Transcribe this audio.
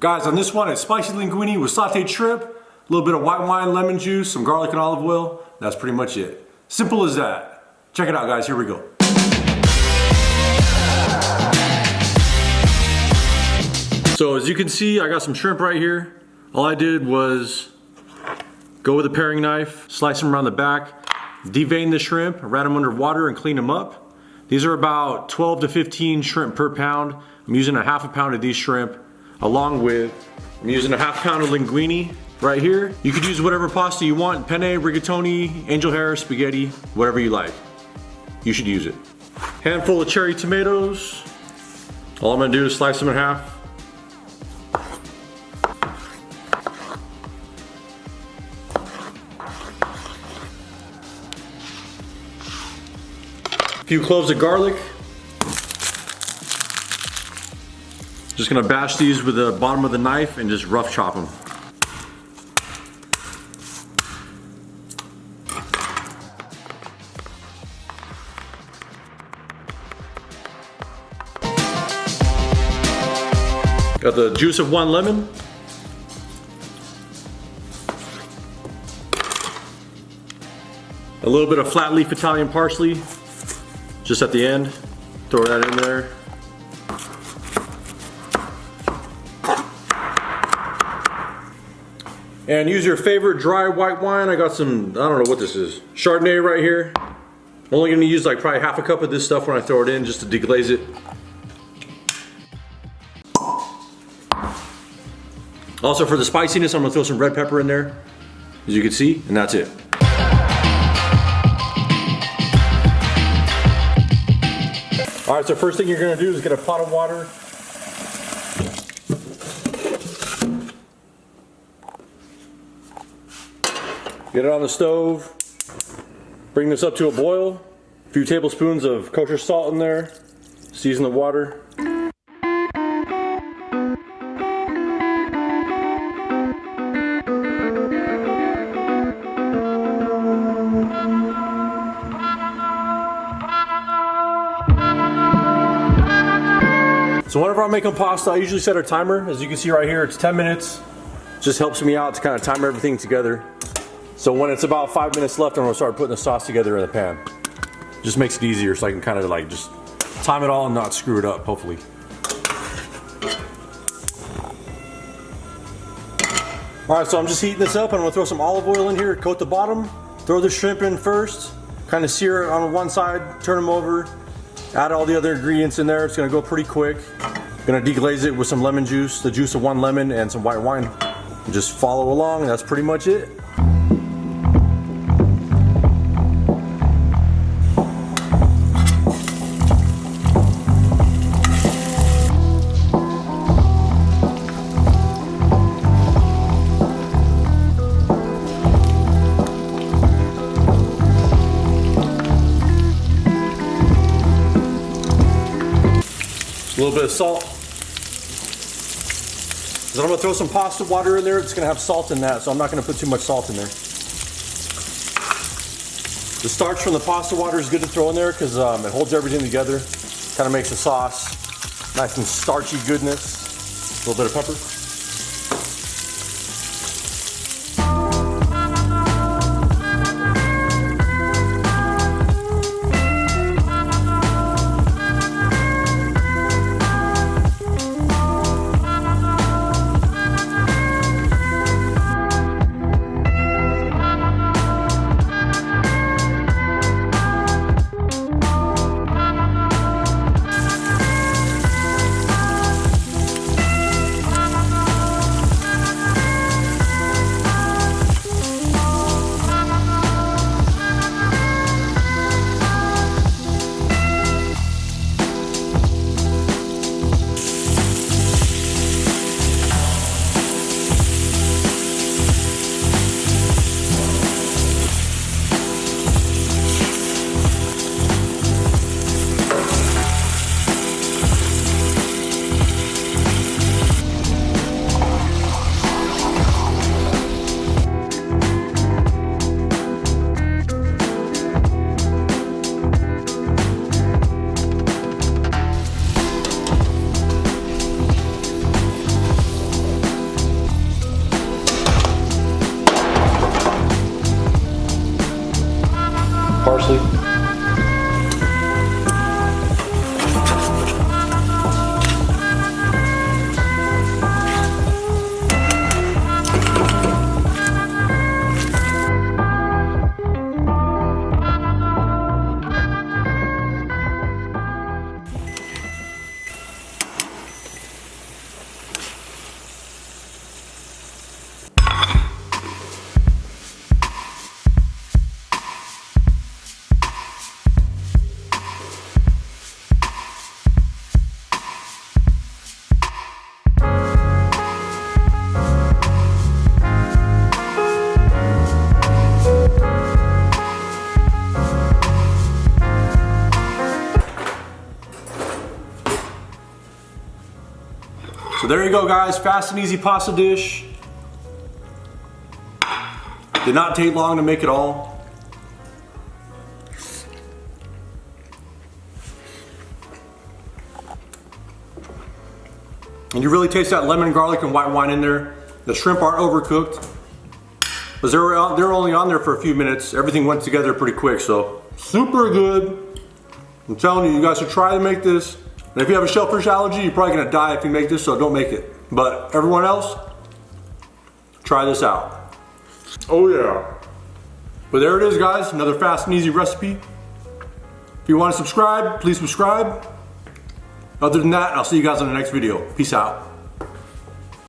Guys, on this one, it's spicy linguine with sauteed shrimp, a little bit of white wine, lemon juice, some garlic and olive oil. That's pretty much it. Simple as that. Check it out, guys. Here we go. So as you can see, I got some shrimp right here. All I did was go with a paring knife, slice them around the back, devein the shrimp, ran them under water and clean them up. These are about 12 to 15 shrimp per pound. I'm using a half a pound of these shrimp, along with, I'm using a half pound of linguine right here. You could use whatever pasta you want, penne, rigatoni, angel hair, spaghetti, whatever you like. You should use it. Handful of cherry tomatoes. All I'm gonna do is slice them in half. A few cloves of garlic. Just gonna bash these with the bottom of the knife and just rough chop them. Got the juice of 1 lemon. A little bit of flat leaf Italian parsley, just at the end. Throw that in there. And use your favorite dry white wine. I got some, I don't know what this is, chardonnay right here. I'm only gonna use like probably half a cup of this stuff when I throw it in, just to deglaze it. Also for the spiciness, I'm gonna throw some red pepper in there, as you can see, and that's it. All right, so first thing you're gonna do is get a pot of water. Get it on the stove. Bring this up to a boil. A few tablespoons of kosher salt in there. Season the water. So whenever I'm making pasta, I usually set a timer. As you can see right here, it's 10 minutes. Just helps me out to kind of time everything together. So when it's about 5 minutes left, I'm gonna start putting the sauce together in the pan. Just makes it easier so I can kind of like just time it all and not screw it up, hopefully. All right, so I'm just heating this up. I'm gonna throw some olive oil in here, coat the bottom, throw the shrimp in first, kind of sear it on one side, turn them over, add all the other ingredients in there. It's gonna go pretty quick. Gonna deglaze it with some lemon juice, the juice of 1 lemon and some white wine. And just follow along, that's pretty much it. A little bit of salt. Then I'm gonna throw some pasta water in there. It's gonna have salt in that, so I'm not gonna put too much salt in there. The starch from the pasta water is good to throw in there because it holds everything together. Kind of makes the sauce nice and starchy goodness. A little bit of pepper. parsley. So there you go, guys, fast and easy pasta dish. Did not take long to make it all. And you really taste that lemon, garlic, and white wine in there. The shrimp aren't overcooked, because they're only on there for a few minutes. Everything went together pretty quick, so super good. I'm telling you, you guys should try to make this. And if you have a shellfish allergy, you're probably gonna die if you make this, so don't make it. But everyone else, try this out. Oh yeah. But there it is, guys, another fast and easy recipe. If you want to subscribe, please subscribe. Other than that, I'll see you guys on the next video. Peace out.